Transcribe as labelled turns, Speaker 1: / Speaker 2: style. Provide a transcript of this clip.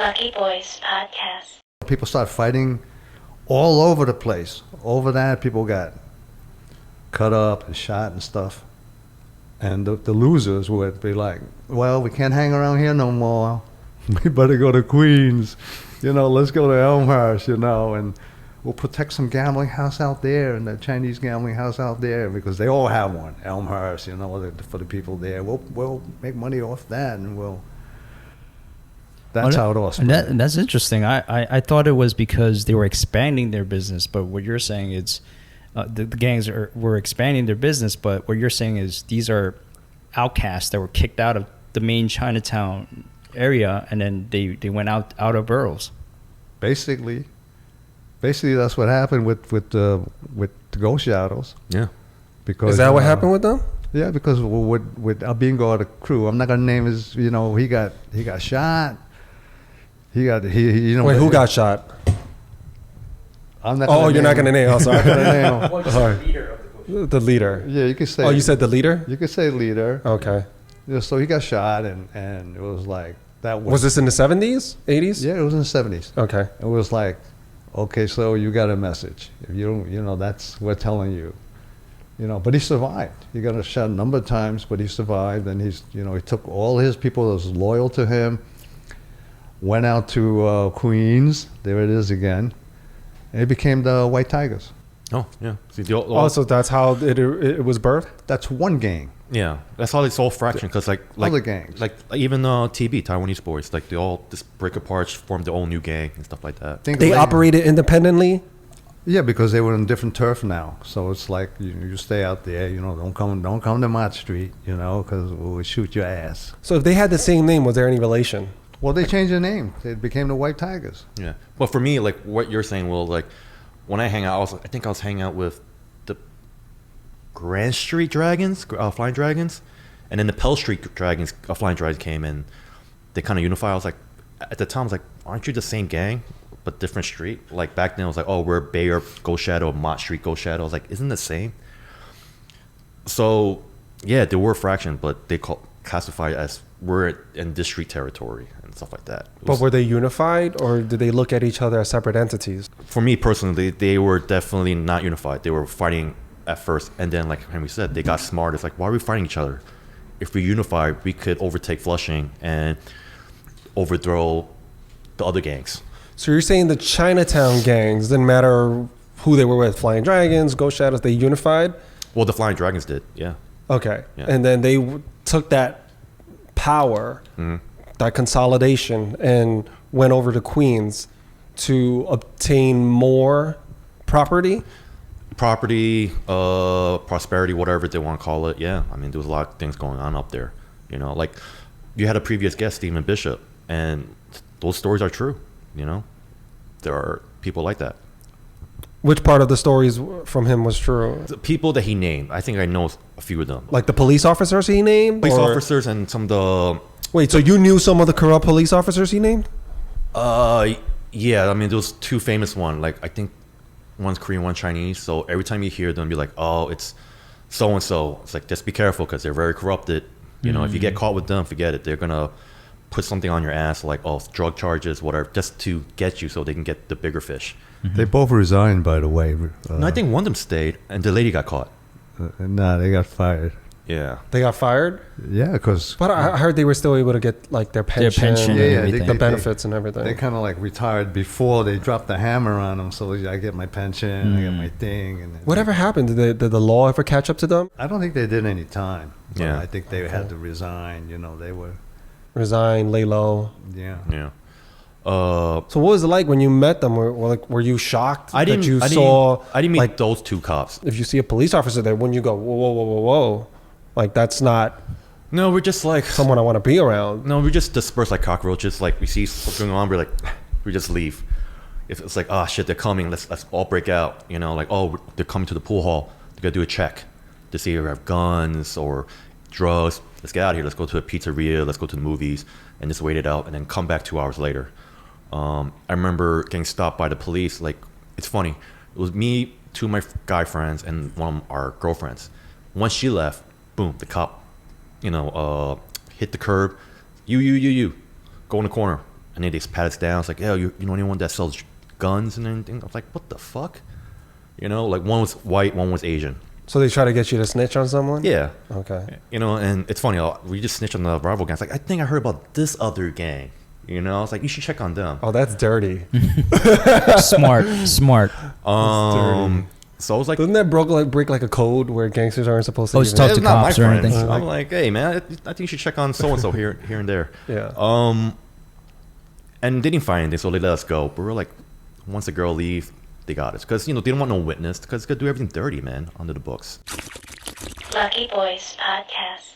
Speaker 1: Lucky Boys Podcast.
Speaker 2: People start fighting all over the place. Over that, people got cut up and shot and stuff. And the losers would be like, well, we can't hang around here no more. We better go to Queens. Let's go to Elmhurst, and we'll protect some gambling house out there and the Chinese gambling house out there because they all have one, Elmhurst, for the people there. We'll make money off that and that's how it all started.
Speaker 3: And that's interesting. I thought it was because they were expanding their business, but what you're saying is the gangs were expanding their business, but what you're saying is these are outcasts that were kicked out of the main Chinatown area, and then they went out of boroughs. Basically,
Speaker 2: that's what happened with the Ghost Shadows.
Speaker 4: Yeah.
Speaker 5: Because is that what happened with them?
Speaker 2: Yeah, because with Albingo, the crew, I'm not gonna name his. He got shot.
Speaker 5: Wait, who got shot?
Speaker 2: I'm not.
Speaker 5: You're not gonna name. Oh, sorry.
Speaker 3: Well, you said the leader of the
Speaker 5: The leader.
Speaker 2: Yeah, you could say.
Speaker 5: Oh, you said the leader?
Speaker 2: You could say leader.
Speaker 5: Okay.
Speaker 2: Yeah, so he got shot, and it was like that.
Speaker 5: Was this in the 70s, 80s?
Speaker 2: Yeah, it was in the 70s.
Speaker 5: Okay.
Speaker 2: It was like, okay, so you got a message. If you don't, that's we're telling you. But he survived. He got shot a number of times, but he survived, and he took all his people that was loyal to him. Went out to Queens. There it is again. And it became the White Tigers.
Speaker 4: Oh, yeah. See,
Speaker 5: so that's how it was birthed?
Speaker 2: That's one gang.
Speaker 4: Yeah, that's how it's all fraction because like
Speaker 2: other gangs,
Speaker 4: like even TB Taiwanese boys, like they all just break apart, form their own new gang and stuff like that.
Speaker 5: They operated independently.
Speaker 2: Yeah, because they were on different turf now, so it's like you stay out there. Don't come to my street, because we'll shoot your ass.
Speaker 5: So if they had the same name, was there any relation?
Speaker 2: Well, they changed their name. They became the White Tigers.
Speaker 4: Yeah, but for me, like what you're saying, Will, like when I hang out, I think I was hanging out with the Grand Street Dragons, Flying Dragons, and then the Pell Street Dragons, Flying Dragons came in. They kind of unified. I was like, at the time, I was like, aren't you the same gang, but different street? Like back then, I was like, oh, we're Bayer Ghost Shadow, Mott Street Ghost Shadow. I was like, isn't the same? So yeah, they were a fraction, but they classified as we're in district territory and stuff like that.
Speaker 5: But were they unified, or did they look at each other as separate entities?
Speaker 4: For me personally, they were definitely not unified. They were fighting at first, and then like Henry said, they got smart. It's like, why are we fighting each other? If we unify, we could overtake Flushing and overthrow the other gangs.
Speaker 5: So you're saying the Chinatown gangs, didn't matter who they were with, Flying Dragons, Ghost Shadows, they unified?
Speaker 4: Well, the Flying Dragons did, yeah.
Speaker 5: Okay.
Speaker 4: Yeah.
Speaker 5: And then they took that power, that consolidation, and went over to Queens to obtain more property?
Speaker 4: Prosperity, whatever they want to call it. Yeah, I mean, there was a lot of things going on up there. Like you had a previous guest, Stephen Bishop, and those stories are true. There are people like that.
Speaker 5: Which part of the stories from him was true?
Speaker 4: The people that he named, I think I know a few of them.
Speaker 5: Like the police officers he named?
Speaker 4: Police officers and some of the...
Speaker 5: Wait, so you knew some of the corrupt police officers he named?
Speaker 4: Yeah, I mean, there was two famous ones. Like, I think one's Korean, one Chinese. So every time you hear them, be like, oh, it's so-and-so. It's like, just be careful because they're very corrupted. If you get caught with them, forget it. They're going to put something on your ass, like, oh, drug charges, whatever, just to get you so they can get the bigger fish.
Speaker 2: They both resigned, by the way.
Speaker 4: No, I think one of them stayed, and the lady got caught.
Speaker 2: No, they got fired.
Speaker 4: Yeah.
Speaker 5: They got fired?
Speaker 2: Yeah, because...
Speaker 5: But I heard they were still able to get, like, their pension
Speaker 2: the
Speaker 5: benefits and everything.
Speaker 2: They kind of, like, retired before they dropped the hammer on them, so I get my pension, I get my thing. And
Speaker 5: whatever happened? Did the law ever catch up to them?
Speaker 2: I don't think they did any time.
Speaker 4: Yeah.
Speaker 2: I think they had to resign, they were...
Speaker 5: Resign, lay low.
Speaker 2: Yeah.
Speaker 4: Yeah.
Speaker 5: So what was it like when you met them? Were you shocked
Speaker 4: I didn't meet
Speaker 5: like,
Speaker 4: those two cops.
Speaker 5: If you see a police officer there, wouldn't you go, whoa? Like, that's not...
Speaker 4: No, we're just like...
Speaker 5: someone I want to be around.
Speaker 4: No, we just disperse like cockroaches. Like, we see something going on, we're like, we just leave. If it's like, oh, shit, they're coming, let's all break out. Like, oh, they're coming to the pool hall. They're going to do a check to see if we have guns or drugs. Let's get out of here. Let's go to a pizzeria. Let's go to the movies and just wait it out and then come back 2 hours later. I remember getting stopped by the police. Like, it's funny. It was me, two of my guy friends, and one of our girlfriends. Once she left, boom, the cop, hit the curb. You, go in the corner. And then they just pat us down. It's like, "Yo, you know anyone that sells guns and anything?" I was like, "What the fuck?" You know, like one was white, one was Asian.
Speaker 5: So they try to get you to snitch on someone?
Speaker 4: Yeah.
Speaker 5: Okay.
Speaker 4: You know, and it's funny. We just snitched on the rival gangs. Like, I think I heard about this other gang. You know, I was like, you should check on them.
Speaker 5: Oh, that's dirty.
Speaker 3: Smart.
Speaker 4: So I was like,
Speaker 5: Doesn't that break like a code where gangsters aren't supposed to
Speaker 3: Oh,
Speaker 5: even-
Speaker 3: it's talk
Speaker 4: "It's
Speaker 3: to
Speaker 4: not my
Speaker 3: cops or
Speaker 4: friends."
Speaker 3: anything.
Speaker 4: I'm like, hey man, I think you should check on so and so here and there.
Speaker 5: Yeah.
Speaker 4: And they didn't find anything, so they let us go. But we're like, once the girl leave, they got us because they didn't want no witness because it's gonna do everything dirty, man, under the books.
Speaker 1: Lucky Boys Podcast.